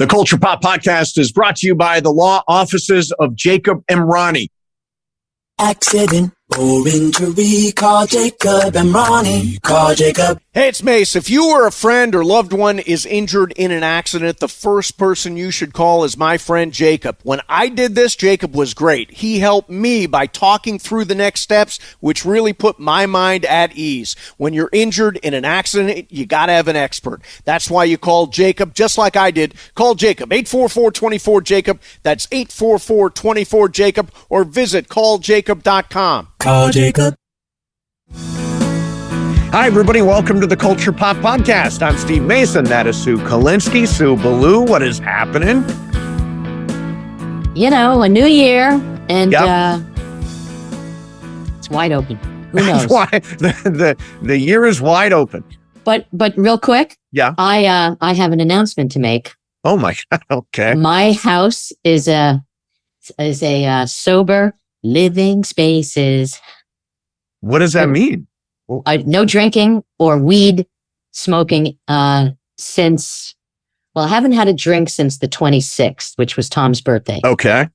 The Culture Pop Podcast is brought to you by the law offices of Jacob Emrani. Accident or injury, call Jacob Emrani. Call Jacob. Hey, it's Mase. If you or a friend or loved one is injured in an accident, the first person you should call is my friend Jacob. When I did this, Jacob was great. He helped me by talking through the next steps, which really put my mind at ease. When you're injured in an accident, you got to have an expert. That's why you call Jacob, just like I did. Call Jacob, 844-24-JACOB. That's 844-24-JACOB, or visit calljacob.com. Call Jacob. Hi, everybody. Welcome to the Culture Pop Podcast. I'm Steve Mason. That is Sue Kalinsky. Sue Ballou, what is happening? You know, a new year, and it's wide open. Who knows? Why the year is wide open. But real quick, Yeah. I have an announcement to make. Oh my God. Okay. My house is a sober living spaces. What does that mean? No drinking or weed smoking since. Well, I haven't had a drink since the 26th, which was Tom's birthday. Okay.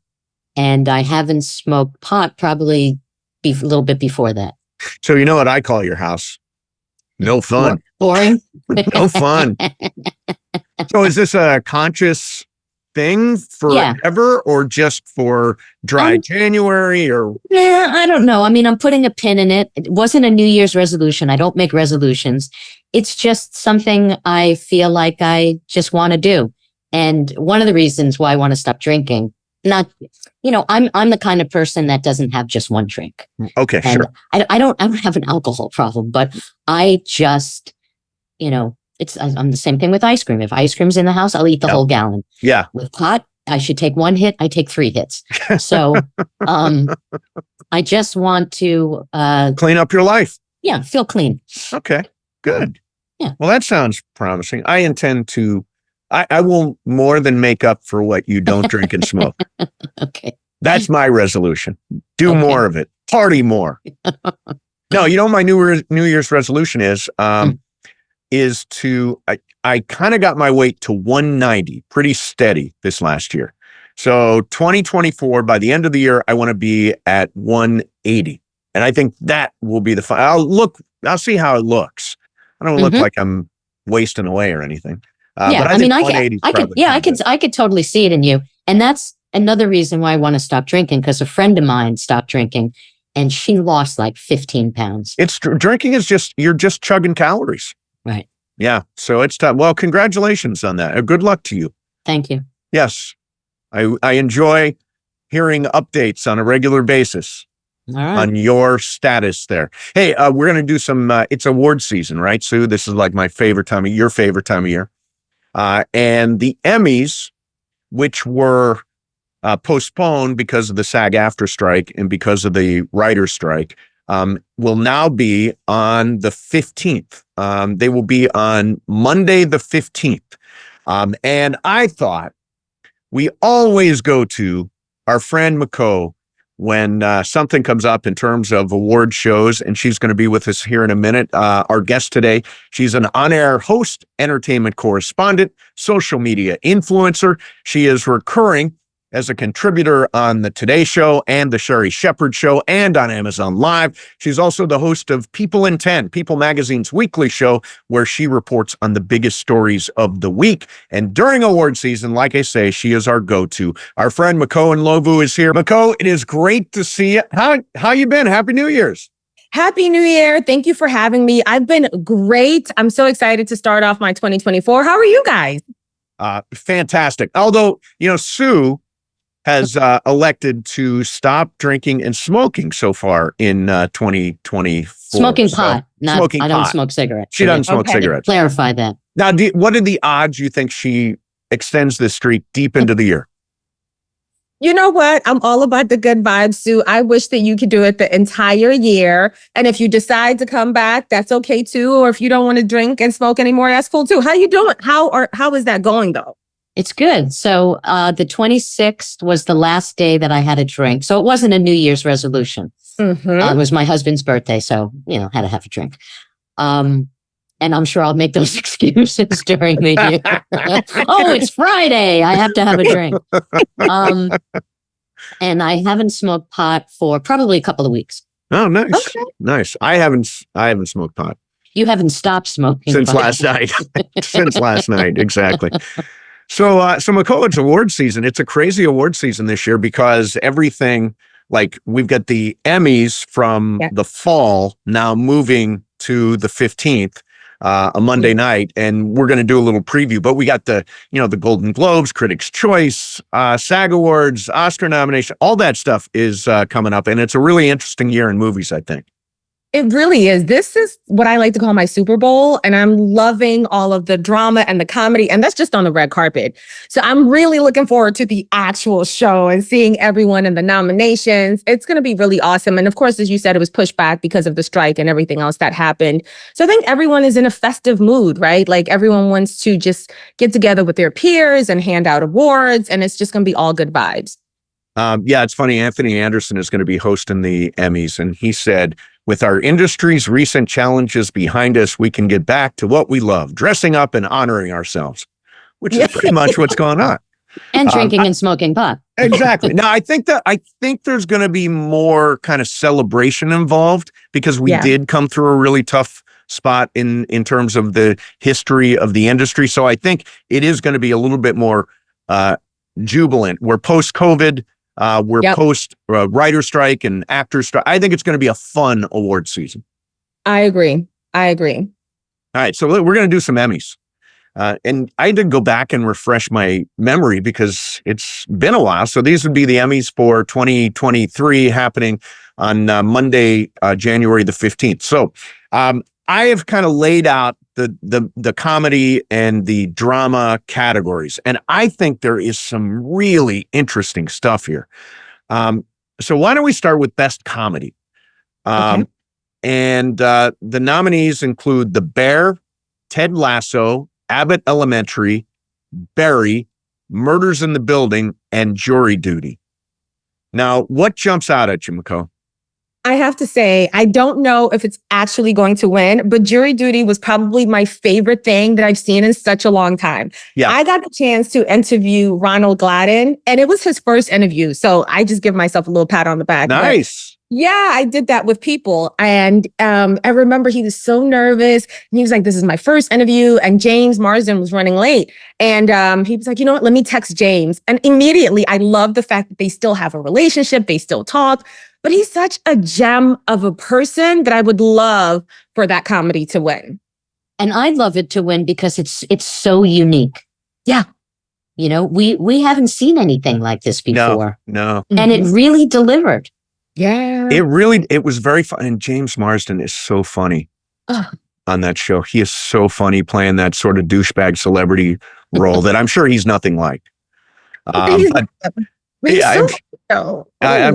And I haven't smoked pot probably a little bit before that. So you know what I call your house? No fun. Boring. No fun. So is this a conscious thing forever or just for dry January or? Yeah, I don't know. I mean, I'm putting a pin in it. It wasn't a New Year's resolution. I don't make resolutions. It's just something I feel like I just want to do. And one of the reasons why I want to stop drinking, I'm the kind of person that doesn't have just one drink. Okay, and sure. I don't have an alcohol problem, but I just, I'm the same thing with ice cream. If ice cream's in the house, I'll eat the whole gallon. Yeah. With pot, I should take one hit. I take 3 hits. So I just want to clean up your life. Yeah, feel clean. Okay, good. Yeah. Well, that sounds promising. I intend to, I will more than make up for what you don't drink and smoke. Okay. That's my resolution. Do more of it. Party more. No, you know what my New Year's resolution is? Is to, I kind of got my weight to 190, pretty steady this last year. So 2024, by the end of the year, I want to be at 180. And I think that will be the fun. I'll see how it looks. I don't look like I'm wasting away or anything. Yeah, but I could totally see it in you. And that's another reason why I want to stop drinking, because a friend of mine stopped drinking and she lost like 15 pounds. Drinking is you're just chugging calories. Right. Yeah. So it's tough. Well, congratulations on that. Good luck to you. Thank you. Yes. I enjoy hearing updates on a regular basis on your status there. Hey, we're going to do some, it's award season, right, Sue? This is like your favorite time of year. And the Emmys, which were postponed because of the SAG-AFTRA strike and because of the writer's strike, will now be on the 15th. They will be on Monday, the 15th. And I thought we always go to our friend Makho when something comes up in terms of award shows, and she's going to be with us here in a minute. Our guest today, she's an on-air host, entertainment correspondent, social media influencer. She is recurring as a contributor on the Today Show and the Sherry Shepherd Show and on Amazon Live. She's also the host of People in 10, People Magazine's weekly show, where she reports on the biggest stories of the week. And during award season, like I say, she is our go-to. Our friend Makho Ndlovu is here. Makho, it is great to see you. How you been? Happy New Year's. Happy New Year. Thank you for having me. I've been great. I'm so excited to start off my 2024. How are you guys? Fantastic. Although, Sue has elected to stop drinking and smoking so far in 2024. Smoking pot. I don't smoke cigarettes. She doesn't smoke cigarettes. Clarify that. Now, what are the odds you think she extends this streak deep into the year? You know what? I'm all about the good vibes, Sue. I wish that you could do it the entire year. And if you decide to come back, that's okay too. Or if you don't want to drink and smoke anymore, that's cool too. How you doing? How is that going though? It's good. So the 26th was the last day that I had a drink. So it wasn't a New Year's resolution. It was my husband's birthday. So, had to have a drink. And I'm sure I'll make those excuses during the year. Oh, it's Friday. I have to have a drink. And I haven't smoked pot for probably a couple of weeks. Oh, nice. Okay. Nice. I haven't smoked pot You haven't stopped smoking since pot. last night. Since last night. Exactly. So Makho, it's award season. It's a crazy award season this year because everything, like we've got the Emmys from the fall now moving to the 15th, a Monday night, and we're going to do a little preview. But we got the Golden Globes, Critics' Choice, SAG Awards, Oscar nomination, all that stuff is coming up, and it's a really interesting year in movies, I think. It really is. This is what I like to call my Super Bowl, and I'm loving all of the drama and the comedy, and that's just on the red carpet. So I'm really looking forward to the actual show and seeing everyone in the nominations. It's going to be really awesome. And of course, as you said, it was pushed back because of the strike and everything else that happened. So I think everyone is in a festive mood, right? Like everyone wants to just get together with their peers and hand out awards, and it's just going to be all good vibes. Yeah, it's funny. Anthony Anderson is going to be hosting the Emmys, and he said, with our industry's recent challenges behind us, we can get back to what we love, dressing up and honoring ourselves, which is pretty much what's going on. And drinking and smoking pot. Exactly. Now, I think there's going to be more kind of celebration involved because we did come through a really tough spot in terms of the history of the industry. So I think it is going to be a little bit more jubilant. We're post-COVID. We're post writer strike and actor strike. I think it's going to be a fun award season. I agree. All right. So we're going to do some Emmys. And I did go back and refresh my memory because it's been a while. So these would be the Emmys for 2023 happening on Monday, January the 15th. So I have kind of laid out the comedy and the drama categories. And I think there is some really interesting stuff here. So why don't we start with Best Comedy? Okay. And the nominees include The Bear, Ted Lasso, Abbott Elementary, Barry, Murders in the Building, and Jury Duty. Now, what jumps out at you, Makho? I have to say, I don't know if it's actually going to win, but Jury Duty was probably my favorite thing that I've seen in such a long time. Yeah. I got the chance to interview Ronald Gladden, and it was his first interview. So I just give myself a little pat on the back. Nice. Yeah, I did that with people. And I remember he was so nervous. And he was like, this is my first interview. And James Marsden was running late. And he was like, you know what, let me text James. And immediately, I love the fact that they still have a relationship. They still talk. But he's such a gem of a person that I would love for that comedy to win. And I'd love it to win because it's so unique. Yeah. You know, we haven't seen anything like this before. No. And it really delivered. Yeah. It was very fun. And James Marsden is so funny on that show. He is so funny playing that sort of douchebag celebrity role that I'm sure he's nothing like. I'm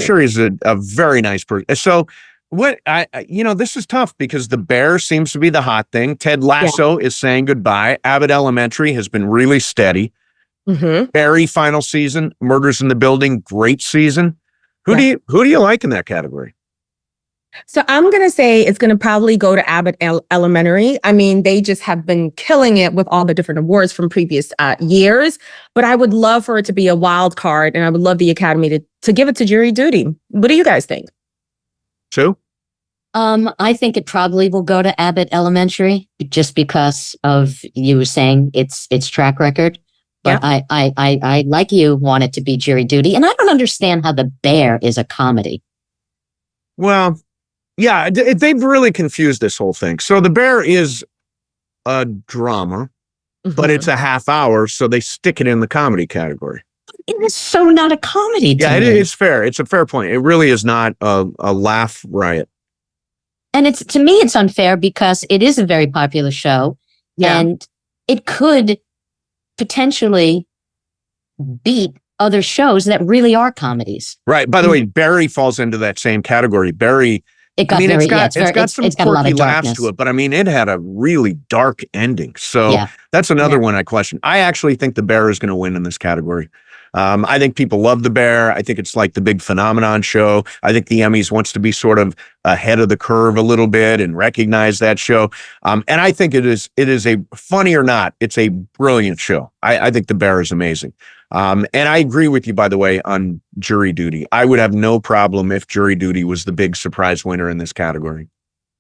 sure he's a very nice person. So this is tough because The Bear seems to be the hot thing. Ted Lasso is saying goodbye. Abbott Elementary has been really steady. Mm-hmm. Barry final season, Murders in the Building, great season. Who do you like in that category? So I'm going to say it's going to probably go to Abbott Elementary. I mean, they just have been killing it with all the different awards from previous years. But I would love for it to be a wild card, and I would love the Academy to give it to Jury Duty. What do you guys think? Sue? I think it probably will go to Abbott Elementary just because of you were saying its track record. But I like you want it to be Jury Duty. And I don't understand how The Bear is a comedy. Well, yeah, they've really confused this whole thing. So The Bear is a drama, but it's a half hour, so they stick it in the comedy category. It is so not a comedy to me. It's fair. It's a fair point. It really is not a laugh riot. And to me, it's unfair because it is a very popular show. Yeah. And it could potentially beat other shows that really are comedies. Right. By the way, Barry falls into that same category. Barry, it's got some quirky laughs to it, but I mean, it had a really dark ending. So that's another one I question. I actually think The Bear is going to win in this category. I think people love The Bear. I think it's like the big phenomenon show. I think the Emmys wants to be sort of ahead of the curve a little bit and recognize that show. And I think it is a, funny or not, it's a brilliant show. I think The Bear is amazing. And I agree with you, by the way, on Jury Duty. I would have no problem if Jury Duty was the big surprise winner in this category.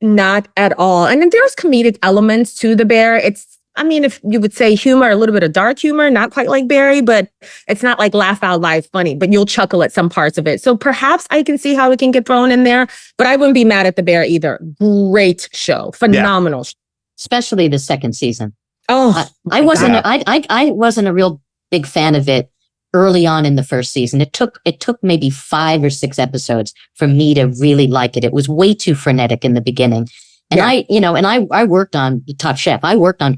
Not at all. And then there's comedic elements to The Bear. If you would say humor, a little bit of dark humor, not quite like Barry, but it's not like laugh out loud funny, but you'll chuckle at some parts of it. So perhaps I can see how it can get thrown in there, but I wouldn't be mad at The Bear either. Great show. Phenomenal. Yeah. Especially the second season. Oh, I wasn't a real big fan of it early on in the first season. It took maybe 5 or 6 episodes for me to really like it. It was way too frenetic in the beginning. And I worked on Top Chef. I've worked on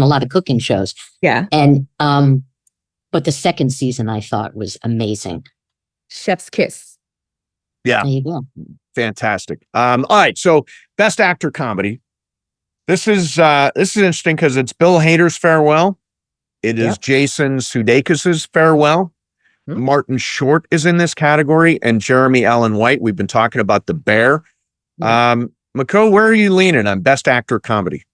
a lot of cooking shows. Yeah. And but the second season I thought was amazing. Chef's kiss. Yeah. There you go. Fantastic. All right. So Best Actor Comedy. This is interesting because it's Bill Hader's Farewell. It is Jason Sudeikis' Farewell. Martin Short is in this category, and Jeremy Allen White. We've been talking about The Bear. Makho, where are you leaning on Best Actor Comedy?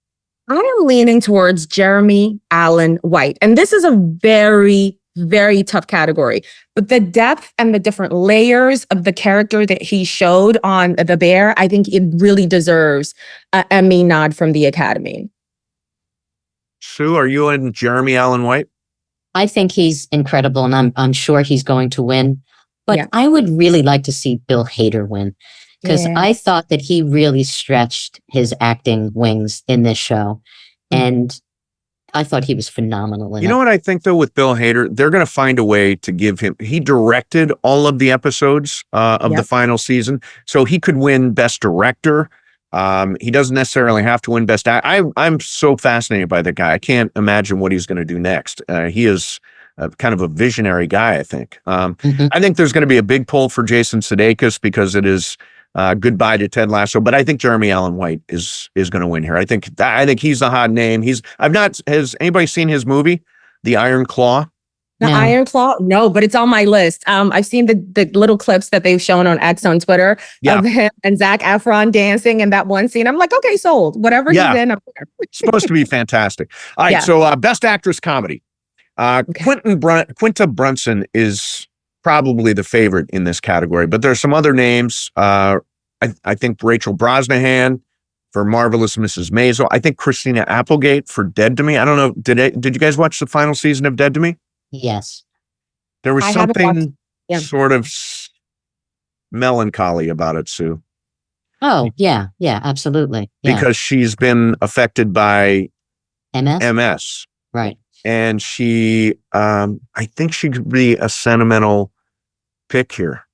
I am leaning towards Jeremy Allen White. And this is a very, very tough category. But the depth and the different layers of the character that he showed on The Bear, I think it really deserves an Emmy nod from the Academy. Sue, are you in Jeremy Allen White? I think he's incredible, and I'm sure he's going to win. But I would really like to see Bill Hader win. Because I thought that he really stretched his acting wings in this show. And I thought he was phenomenal in it. You know what I think, though, with Bill Hader? They're going to find a way to give him... He directed all of the episodes of the final season, so he could win Best Director. He doesn't necessarily have to win Best Actor. I'm so fascinated by the guy. I can't imagine what he's going to do next. He is... kind of a visionary guy, I think. I think there's going to be a big pull for Jason Sudeikis because it is goodbye to Ted Lasso. But I think Jeremy Allen White is going to win here. I think he's a hot name. Has anybody seen his movie, The Iron Claw? Iron Claw? No, but it's on my list. I've seen the little clips that they've shown on X on Twitter of him and Zac Efron dancing in that one scene. I'm like, okay, sold. Whatever he's in, I'm there. It's supposed to be fantastic. All right, so Best Actress Comedy. Quinta Brunson is probably the favorite in this category, but there's some other names. I think Rachel Brosnahan for Marvelous Mrs. Maisel. I think Christina Applegate for Dead to Me. I don't know. Did you guys watch the final season of Dead to Me? Yes. There was something sort of melancholy about it, Sue. Oh, yeah, absolutely. Yeah. Because she's been affected by MS. Right. And she, I think she could be a sentimental pick here.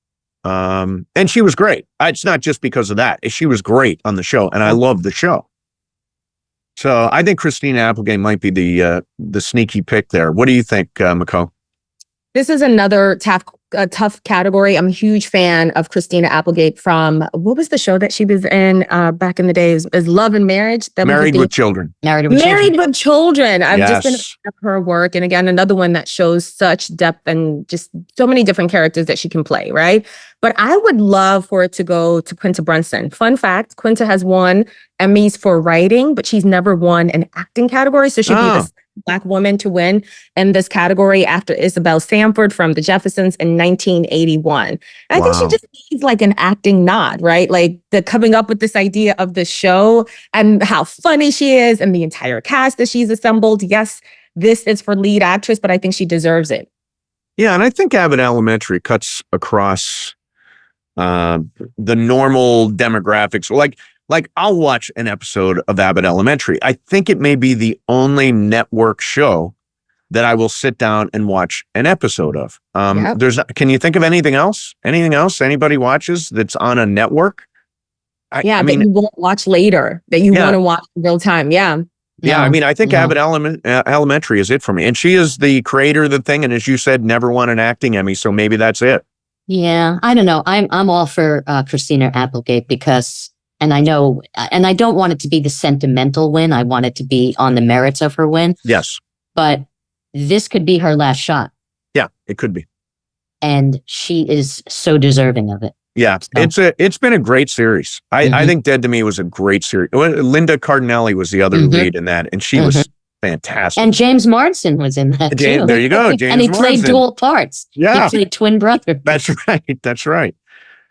And she was great. It's not just because of that. She was great on the show, and I love the show. So I think Christina Applegate might be the sneaky pick there. What do you think, Makho? This is another tough category. I'm a huge fan of Christina Applegate from, what was the show that she was in back in the days? Is Love and Marriage? Married with Children. Married with Children. I've just been a fan of her work. And again, another one that shows such depth and just so many different characters that she can play, right? But I would love for it to go to Quinta Brunson. Fun fact, Quinta has won Emmys for writing, but she's never won an acting category. So she'd be the Black woman to win in this category after Isabel Sanford from The Jeffersons in 1981. And I think she just needs like an acting nod, right? Like the coming up with this idea of the show and how funny she is and the entire cast that she's assembled. Yes, this is for lead actress, but I think she deserves it. Yeah, and I think Abbott Elementary cuts across the normal demographics. Like I'll watch an episode of Abbott Elementary. I think it may be the only network show that I will sit down and watch an episode of. Can you think of anything else? Anything else anybody watches that's on a network? That you won't watch later, that you want to watch in real time. Yeah. Yeah, I mean, I think Abbott Elementary is it for me. And she is the creator of the thing. And as you said, never won an acting Emmy. So maybe that's it. Yeah, I don't know. I'm all for Christina Applegate because... And I know, and I don't want it to be the sentimental win. I want it to be on the merits of her win. Yes. But this could be her last shot. Yeah. It could be. And she is so deserving of it. Yeah, it's been a great series. I think Dead to Me was a great series. Linda Cardinelli was the other lead in that, and she was fantastic. And James Marsden was in that too. There you go, James and he Marsden. played dual parts. Yeah, he played twin brother. That's right. That's right.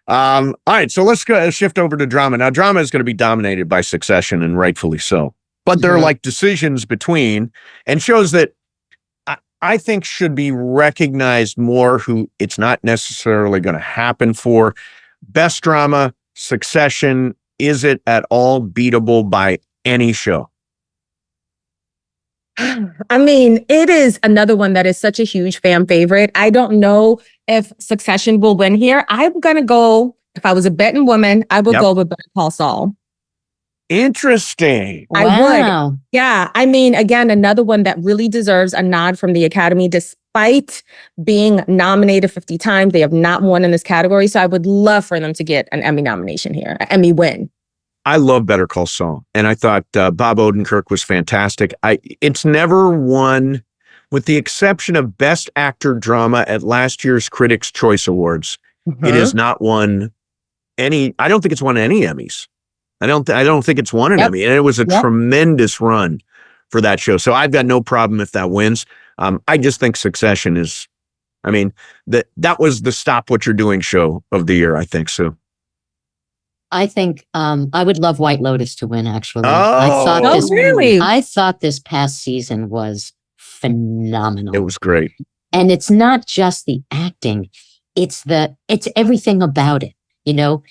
All right, so let's go shift over to drama. Now, drama is going to be dominated by Succession, and rightfully so. But there are like decisions between, and shows that I think should be recognized more, who it's not necessarily going to happen for. Best drama, Succession. Is it at all beatable by any show? I mean, it is another one that is such a huge fan favorite. I don't know if Succession will win here. I'm going to go, if I was a betting woman, I would go with Better Call Saul. Interesting. I would. Yeah. I mean, again, another one that really deserves a nod from the Academy, despite being nominated 50 times. They have not won in this category. So I would love for them to get an Emmy nomination here, an Emmy win. I love Better Call Saul. And I thought Bob Odenkirk was fantastic. It's never won, with the exception of Best Actor Drama at last year's Critics' Choice Awards. It has not won any, I don't think it's won any Emmys. I don't think it's won an Emmy, and it was a tremendous run for that show. So I've got no problem if that wins. I just think Succession is, I mean, that was the Stop What You're Doing show of the year, I think. So I think I would love White Lotus to win, actually. Really? I thought this past season was phenomenal. It was great. And it's not just the acting, it's everything about it. The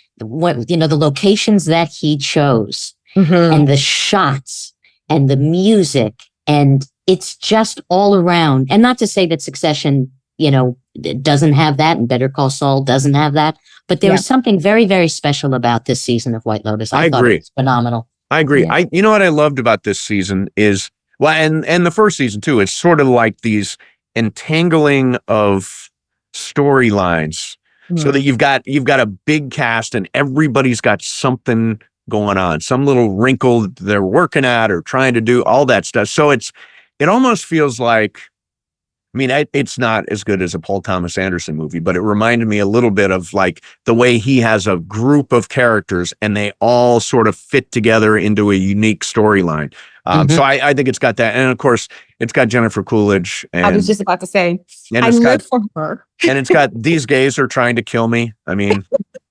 locations that he chose and the shots and the music, and it's just all around. And not to say that Succession, doesn't have that, and Better Call Saul doesn't have that, but there was something very, very special about this season of White Lotus. I thought it was phenomenal. I agree. Yeah. You know what I loved about this season is, and the first season too, it's sort of like these entangling of storylines. So that you've got a big cast and everybody's got something going on, some little wrinkle they're working at or trying to do, all that stuff. So it almost feels like, I mean, it's not as good as a Paul Thomas Anderson movie, but it reminded me a little bit of like the way he has a group of characters and they all sort of fit together into a unique storyline. So I think it's got that. And of course, it's got Jennifer Coolidge. And, I was just about to say, I live for her. And it's got These Gays Are Trying to Kill Me. I mean,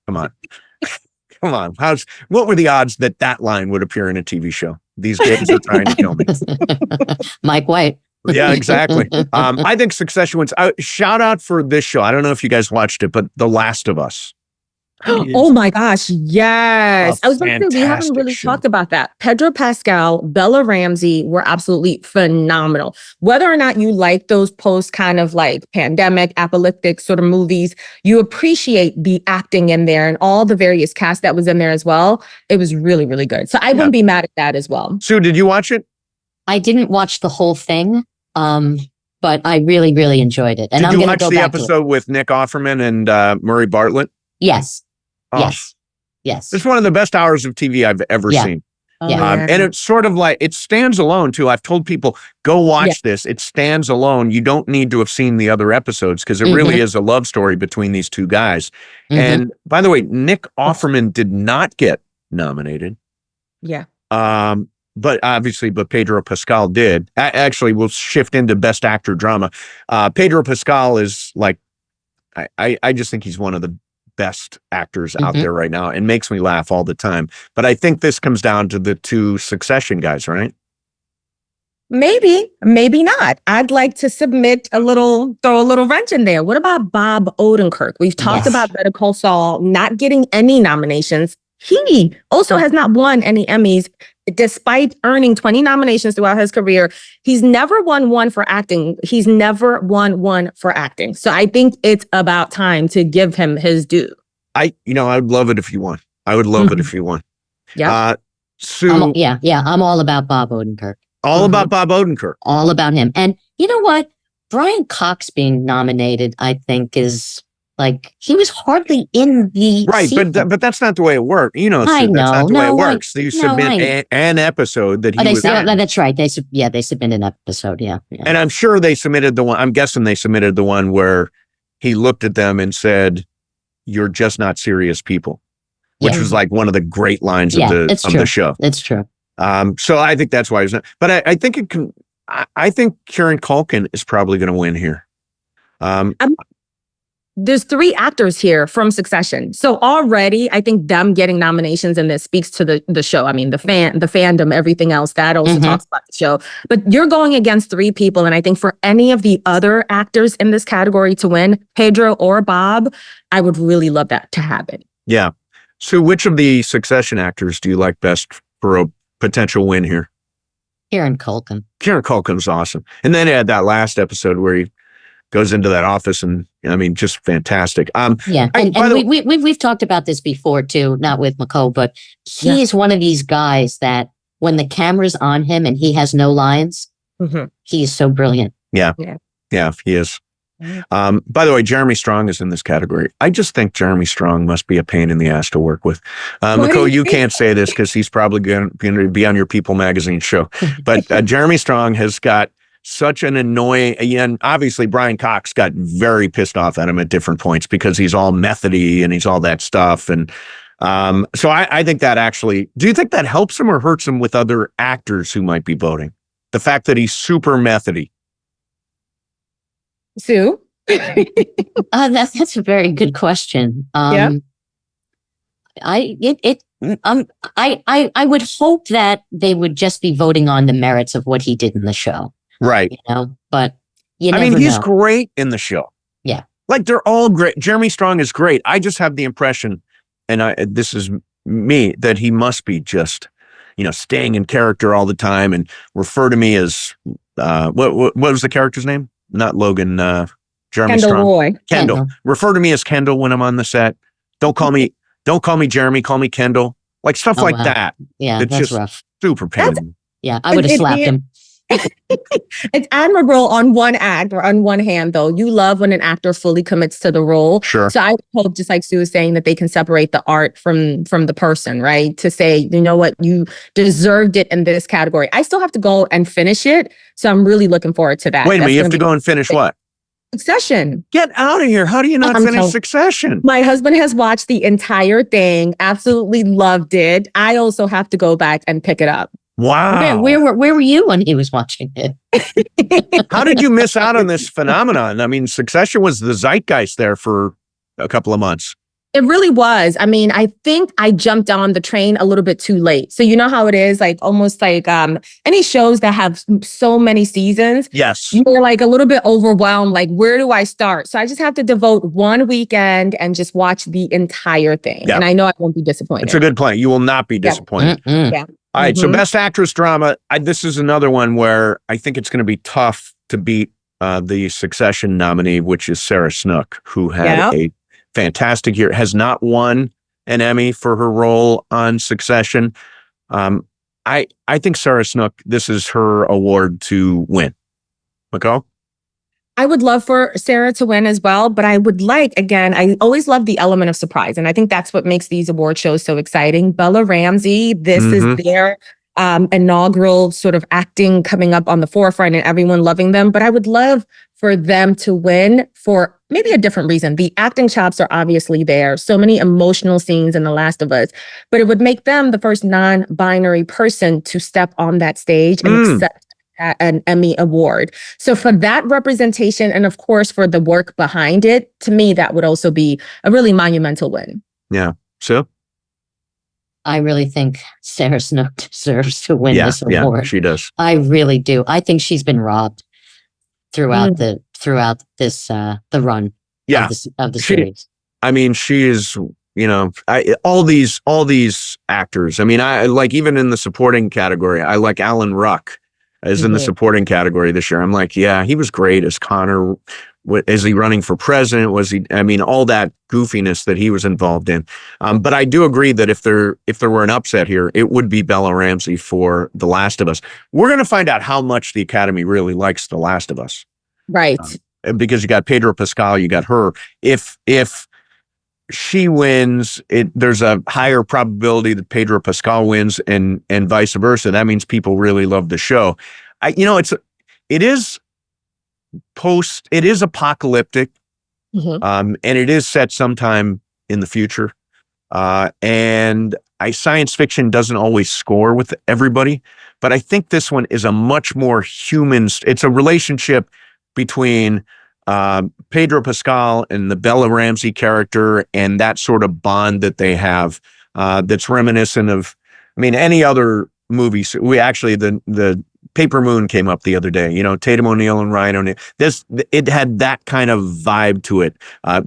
come on. Come on. What were the odds that line would appear in a TV show? These Gays Are Trying to Kill Me. Mike White. Yeah, exactly. I think Succession wins. Shout out for this show. I don't know if you guys watched it, but The Last of Us. Oh my gosh, yes. I was going to say, we haven't really talked about that. Pedro Pascal, Bella Ramsey were absolutely phenomenal. Whether or not you like those post kind of like pandemic, apocalyptic sort of movies, you appreciate the acting in there and all the various cast that was in there as well. It was really, really good. So I wouldn't be mad at that as well. Sue, did you watch it? I didn't watch the whole thing, but I really, really enjoyed it. And did you watch the episode with Nick Offerman and Murray Bartlett? Yes. Oh. Yes. It's one of the best hours of TV I've ever seen. And it's sort of like, it stands alone too. I've told people, go watch this. It stands alone. You don't need to have seen the other episodes because it really is a love story between these two guys. And by the way, Nick Offerman did not get nominated. Yeah. But Pedro Pascal did. Actually, we'll shift into Best Actor Drama. Pedro Pascal is like, I just think he's one of the best actors out there right now and makes me laugh all the time. But I think this comes down to the two Succession guys, right? Maybe, maybe not. I'd like to throw a little wrench in there. What about Bob Odenkirk? We've talked about Better Call Saul not getting any nominations. He also has not won any Emmys, despite earning 20 nominations throughout his career. He's never won one for acting. So I think it's about time to give him his due. I would love it if you won. I would love it if you won. Yeah. Sue. I'm all about Bob Odenkirk. All about Bob Odenkirk. All about him. And you know what? Brian Cox being nominated, I think, is Like he was hardly in the Right, season. but that's not the way it works. You know, I Sue, that's know. not the way it No, works. You submit an episode that he was in. That's right. They submitted an episode. Yeah. And I'm sure they submitted the one. I'm guessing they submitted the one where he looked at them and said, "You're just not serious people," which was like one of the great lines of the show. It's true. So I think that's why he's not. But I think it can. I think Kieran Culkin is probably going to win here. There's 3 actors here from Succession. So already, I think them getting nominations in this speaks to the show. I mean, the fandom, everything else, that also talks about the show. But you're going against 3 people. And I think for any of the other actors in this category to win, Pedro or Bob, I would really love that to happen. Yeah. So which of the Succession actors do you like best for a potential win here? Kieran Culkin. Kieran Culkin's awesome. And then he had that last episode where he goes into that office and, I mean, just fantastic. We've talked about this before too, not with Makho, but he is one of these guys that when the camera's on him and he has no lines, he is so brilliant. Yeah, he is. By the way, Jeremy Strong is in this category. I just think Jeremy Strong must be a pain in the ass to work with. Makho, you can't say this because he's probably going to be on your People magazine show. But Jeremy Strong has got such an annoying, and obviously Brian Cox got very pissed off at him at different points because he's all methody and he's all that stuff. And so I think that actually, do you think that helps him or hurts him with other actors who might be voting? The fact that he's super methody. Sue? That's a very good question. I would hope that they would just be voting on the merits of what he did in the show. Right. You know, but you never know. He's great in the show. Yeah. Like they're all great. Jeremy Strong is great. I just have the impression, and this is me, that he must be just, staying in character all the time and refer to me as, what was the character's name? Not Logan, Jeremy Kendall Strong. Roy. Kendall. Refer to me as Kendall when I'm on the set. Don't call me Jeremy, call me Kendall. Like stuff like that. Yeah, it's that's just rough. super painful. Yeah, I would have slapped him. It's admirable on one act or on one hand, though. You love when an actor fully commits to the role. Sure. So I hope, just like Sue was saying, that they can separate the art from the person, right? To say, you know what, you deserved it in this category. I still have to go and finish it. So I'm really looking forward to that. Wait a minute, you have to go and finish what? Succession. Get out of here. How do you not finish Succession? My husband has watched the entire thing, absolutely loved it. I also have to go back and pick it up. Wow. Where were you when he was watching it? How did you miss out on this phenomenon? I mean, Succession was the zeitgeist there for a couple of months. It really was. I mean, I think I jumped on the train a little bit too late. So you know how it is, like almost like any shows that have so many seasons. Yes. You're like a little bit overwhelmed. Like, where do I start? So I just have to devote one weekend and just watch the entire thing. Yeah. And I know I won't be disappointed. It's a good plan. You will not be disappointed. Yeah. All right. So Best Actress Drama. This is another one where I think it's going to be tough to beat the Succession nominee, which is Sarah Snook, who had a fantastic year, has not won an Emmy for her role on Succession. I think Sarah Snook, this is her award to win. Makho? I would love for Sarah to win as well, but I would like, again, I always love the element of surprise. And I think that's what makes these award shows so exciting. Bella Ramsey, this is their inaugural sort of acting coming up on the forefront and everyone loving them. But I would love for them to win for maybe a different reason. The acting chops are obviously there. So many emotional scenes in The Last of Us, but it would make them the first non-binary person to step on that stage and accept an Emmy award. So for that representation, and of course for the work behind it, to me, that would also be a really monumental win. Yeah. So? I really think Sarah Snook deserves to win this award. Yeah, she does. I really do. I think she's been robbed throughout the run of the series. I mean, she is, all these actors. I mean, I like, even in the supporting category, I like Alan Ruck as in the supporting category this year. I'm like, yeah, he was great as Connor. Is he running for president? Was he? I mean, all that goofiness that he was involved in. But I do agree that if there were an upset here, it would be Bella Ramsey for The Last of Us. We're going to find out how much the Academy really likes The Last of Us. Right. because you got Pedro Pascal, you got her. If she wins, there's a higher probability that Pedro Pascal wins, and vice versa. That means people really love the show. It is apocalyptic, and it is set sometime in the future. And science fiction doesn't always score with everybody, but I think this one is a much more human. It's a relationship between Pedro Pascal and the Bella Ramsey character, and that sort of bond that they have, that's reminiscent of, any other movies. We actually, the Paper Moon came up the other day, Tatum O'Neal and Ryan O'Neal. It had that kind of vibe to it.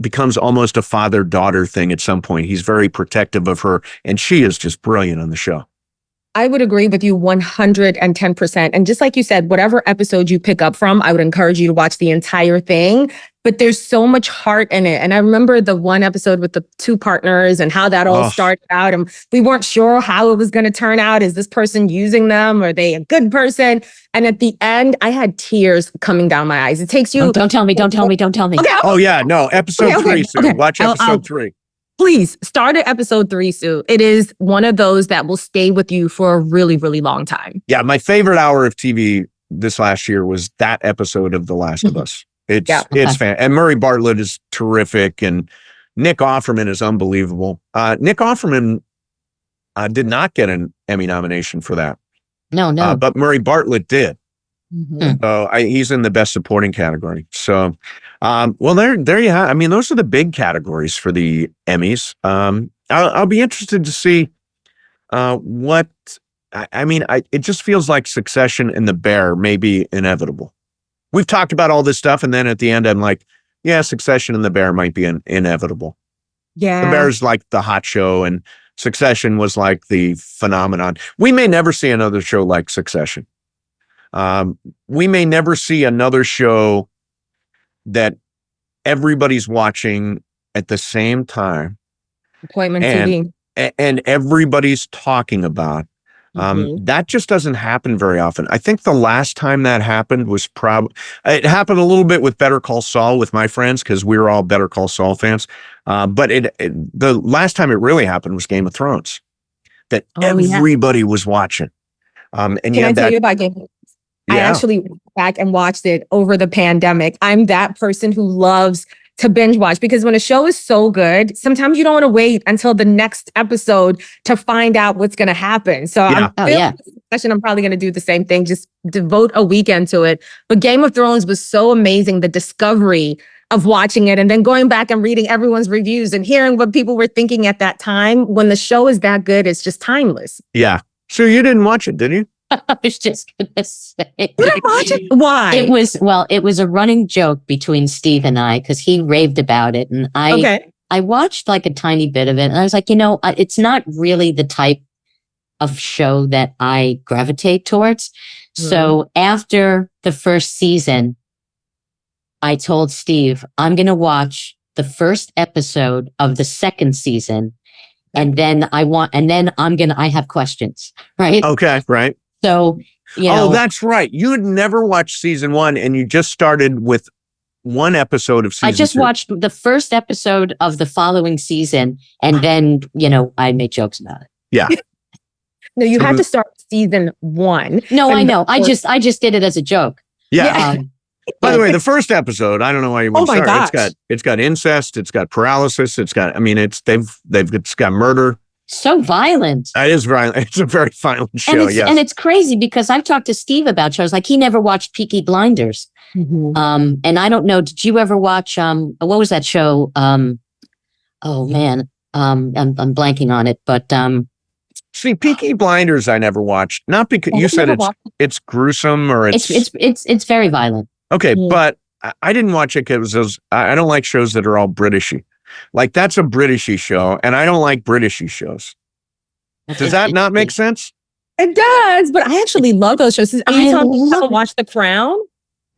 Becomes almost a father-daughter thing at some point. He's very protective of her, and she is just brilliant on the show. I would agree with you 110%. And just like you said, whatever episode you pick up from, I would encourage you to watch the entire thing. But there's so much heart in it. And I remember the one episode with the two partners and how that all started out. And we weren't sure how it was going to turn out. Is this person using them? Are they a good person? And at the end, I had tears coming down my eyes. It takes you. Don't tell me. Okay. Oh, yeah. No, episode 3, Sue. Okay. Watch episode 3. Please start at episode 3, Sue. It is one of those that will stay with you for a really, really long time. Yeah, my favorite hour of TV this last year was that episode of The Last of Us. It's fan. And Murray Bartlett is terrific, and Nick Offerman is unbelievable. Nick Offerman did not get an Emmy nomination for that. No. But Murray Bartlett did. Mm-hmm. So he's in the best supporting category. So, well, there you have. Those are the big categories for the Emmys. I'll be interested to see what. It just feels like Succession and The Bear may be inevitable. We've talked about all this stuff, and then at the end, I'm like, yeah, Succession and The Bear might be inevitable. Yeah, The Bear's like the hot show, and Succession was like the phenomenon. We may never see another show like Succession. We may never see another show that everybody's watching at the same time. Appointment TV. And everybody's talking about. That just doesn't happen very often. I think the last time that happened was it happened a little bit with Better Call Saul with my friends, because we were all Better Call Saul fans. But the last time it really happened was Game of Thrones, that everybody was watching. And Can I tell you about Game of Thrones? I actually went back and watched it over the pandemic. I'm that person who loves to binge watch, because when a show is so good, sometimes you don't want to wait until the next episode to find out what's going to happen. So I'm probably going to do the same thing, just devote a weekend to it. But Game of Thrones was so amazing, the discovery of watching it and then going back and reading everyone's reviews and hearing what people were thinking at that time. When the show is that good, it's just timeless. Yeah. So you didn't watch it, did you? I was just going to say. You didn't watch it? Why? It was a running joke between Steve and I, because he raved about it. And I watched like a tiny bit of it. And I was like, it's not really the type of show that I gravitate towards. So after the first season, I told Steve, I'm going to watch the first episode of the second season. And then I have questions, right? Okay, right. So, Oh, that's right. You had never watched season 1, and you just started with one episode of season 2. I just watched the first episode of the following season, and then, I made jokes about it. Yeah. No, you had to start season 1. No, I know. I just did it as a joke. Yeah. By the way, the first episode, I don't know why you wouldn't start. It's got incest, it's got paralysis, it's got murder. So violent. It is violent. It's a very violent show. And it's crazy, because I've talked to Steve about shows. Like, he never watched Peaky Blinders. And I don't know. Did you ever watch? What was that show? Oh man, I'm blanking on it. But see, Peaky Blinders, I never watched. Not because you said it's gruesome or it's very violent. Okay, but I didn't watch it because I don't like shows that are all Britishy. Like, that's a Britishy show, and I don't like Britishy shows. Does that not make sense? It does, but I actually love those shows. Are you talking about watch The Crown?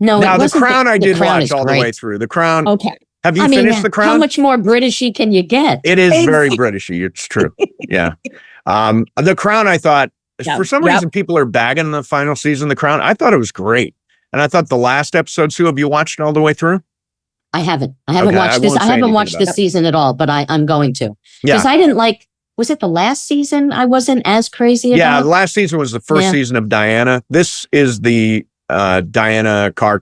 No, now The Crown I did watch all the way through. The Crown. Okay. Have you finished The Crown? How much more Britishy can you get? It is very Britishy. It's true. Yeah. The Crown, I thought, for some reason, people are bagging the final season of The Crown. I thought it was great. And I thought the last episode, Sue, have you watched it all the way through? I haven't watched this. won't I say haven't anything watched about this it. season at all, but I'm going to. Yeah. Because I didn't like, was it the last season I wasn't as crazy about? Yeah, the last season was the first season of Diana. This is the Diana car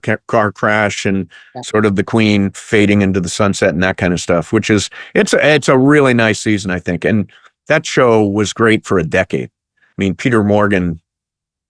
crash and sort of the queen fading into the sunset and that kind of stuff, which is, it's a really nice season, I think. And that show was great for a decade. I mean, Peter Morgan,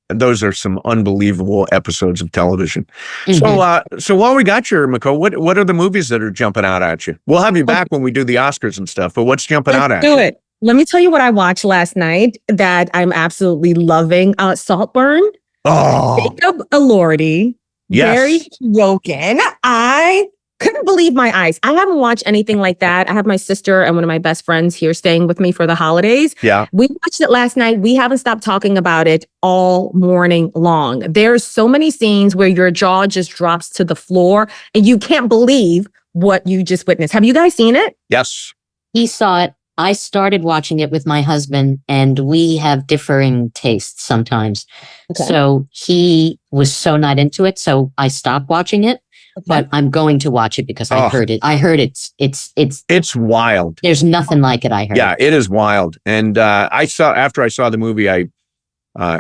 those are some unbelievable episodes of television. So while we got you, Makho, what are the movies that are jumping out at you? We'll have you back when we do the Oscars and stuff, but what's jumping out at you? Do it. Let me tell you what I watched last night that I'm absolutely loving. Saltburn. Oh, Jacob Elordi. yes. Barry Keoghan. I couldn't believe my eyes. I haven't watched anything like that. I have my sister and one of my best friends here staying with me for the holidays. Yeah. We watched it last night. We haven't stopped talking about it all morning long. There's so many scenes where your jaw just drops to the floor and you can't believe what you just witnessed. Have you guys seen it? Yes. He saw it. I started watching it with my husband, and we have differing tastes sometimes. Okay. So he was so not into it, so I stopped watching it. But I'm going to watch it because I heard it. I heard it's wild. There's nothing like it. I heard. Yeah, it is wild. And after I saw the movie, I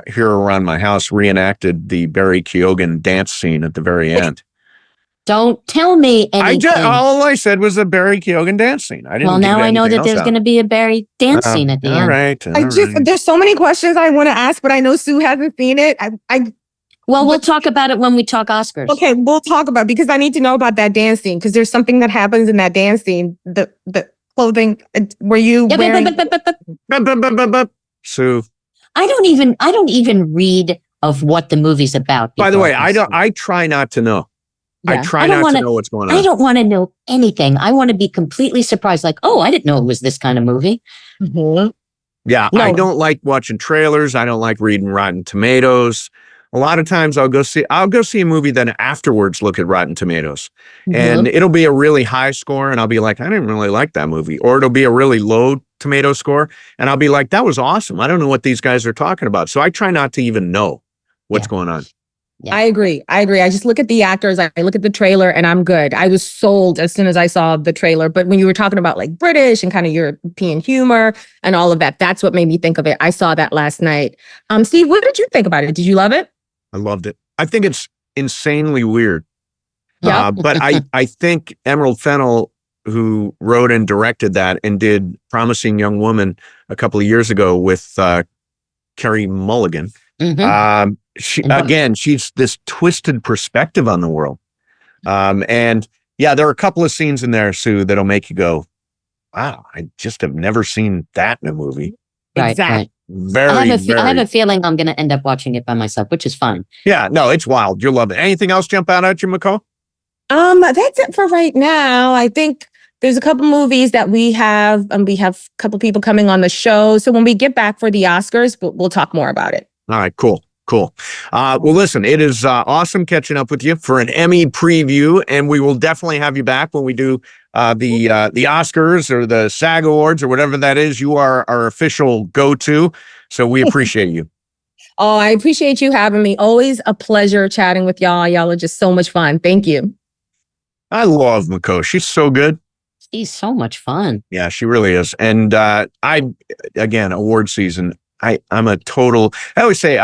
here around my house reenacted the Barry Keoghan dance scene at the very end. Don't tell me anything. All I said was a Barry Keoghan dance scene. I didn't. Well, now I know that there's going to be a Barry dance scene at the end. All right. There's so many questions I want to ask, but I know Sue hasn't seen it. We'll talk about it when we talk Oscars. Okay, we'll talk about it because I need to know about that dance scene because there's something that happens in that dance scene. The clothing. Were you wearing? Sue. I don't even read of what the movie's about. By the way, I try not to know. Yeah. I try not to know what's going on. I don't want to know anything. I want to be completely surprised. Like, oh, I didn't know it was this kind of movie. Mm-hmm. Yeah, no. I don't like watching trailers. I don't like reading Rotten Tomatoes. A lot of times I'll go see a movie, then afterwards look at Rotten Tomatoes. And it'll be a really high score and I'll be like, I didn't really like that movie. Or it'll be a really low tomato score and I'll be like, that was awesome. I don't know what these guys are talking about. So I try not to even know what's going on. Yeah. I agree. I just look at the actors. I look at the trailer and I'm good. I was sold as soon as I saw the trailer. But when you were talking about like British and kind of European humor and all of that, that's what made me think of it. I saw that last night. Steve, what did you think about it? Did you love it? I loved it. I think it's insanely weird. Yeah. But I think Emerald Fennell, who wrote and directed that and did Promising Young Woman a couple of years ago with Carey Mulligan, she's this twisted perspective on the world. And yeah, there are a couple of scenes in there, Sue, that'll make you go, wow, I just have never seen that in a movie. Right, exactly. Right. I have a feeling I'm going to end up watching it by myself, which is fine. Yeah, no, it's wild. You'll love it. Anything else jump out at you, Makho? That's it for right now. I think there's a couple movies that we have, and we have a couple people coming on the show. So when we get back for the Oscars, we'll talk more about it. All right, cool. Well, listen, it is awesome catching up with you for an Emmy preview, and we will definitely have you back when we do the Oscars or the SAG Awards or whatever that is. You are our official go-to, so we appreciate you. Oh, I appreciate you having me. Always a pleasure chatting with y'all. Y'all are just so much fun. Thank you. I love Makho. She's so good. She's so much fun. Yeah, she really is. And again, award season, I always say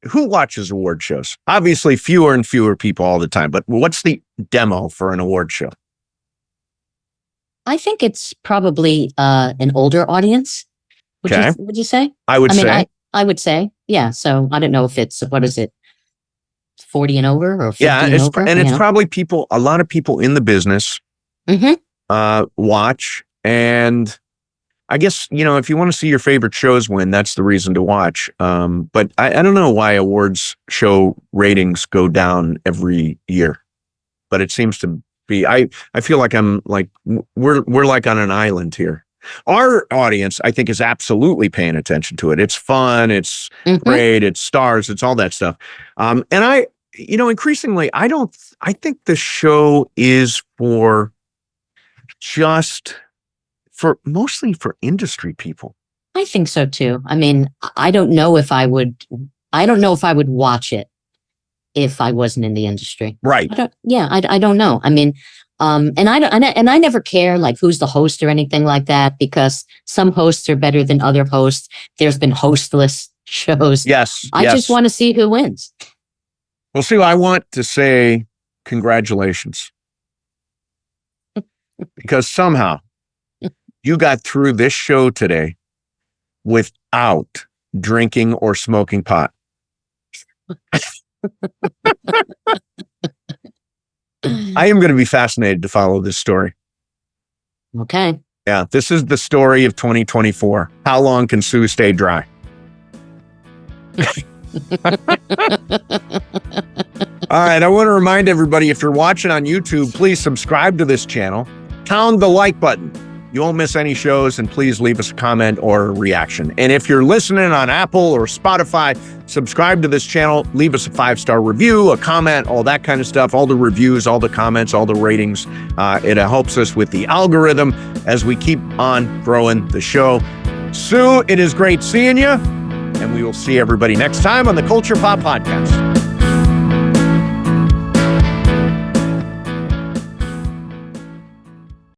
who watches award shows? Obviously, fewer and fewer people all the time. But what's the demo for an award show? I think it's probably an older audience. Would you say? I would say. Yeah. So I don't know if it's, what is it? 40 and over or 50 and over? It's probably a lot of people in the business watch. And I guess, if you want to see your favorite shows win, that's the reason to watch. But I don't know why awards show ratings go down every year, but it seems to be, I feel like we're like on an island here. Our audience, I think, is absolutely paying attention to it. It's fun. It's great. It's stars. It's all that stuff. And increasingly, I think the show is mostly for industry people. I think so too. I mean, I don't know if I would watch it if I wasn't in the industry. Right. I don't know. I mean, And I never care like who's the host or anything like that, because some hosts are better than other hosts. There's been hostless shows. Yes. I just want to see who wins. Well, Sue, I want to say congratulations. Because somehow you got through this show today without drinking or smoking pot. I am going to be fascinated to follow this story. Okay. Yeah, this is the story of 2024. How long can Sue stay dry? All right, I want to remind everybody, if you're watching on YouTube, please subscribe to this channel. Pound the like button. You won't miss any shows, and please leave us a comment or a reaction. And if you're listening on Apple or Spotify, subscribe to this channel, leave us a 5-star review, a comment, all that kind of stuff, all the reviews, all the comments, all the ratings. It helps us with the algorithm as we keep on growing the show. Sue, it is great seeing you, and we will see everybody next time on the Culture Pop Podcast.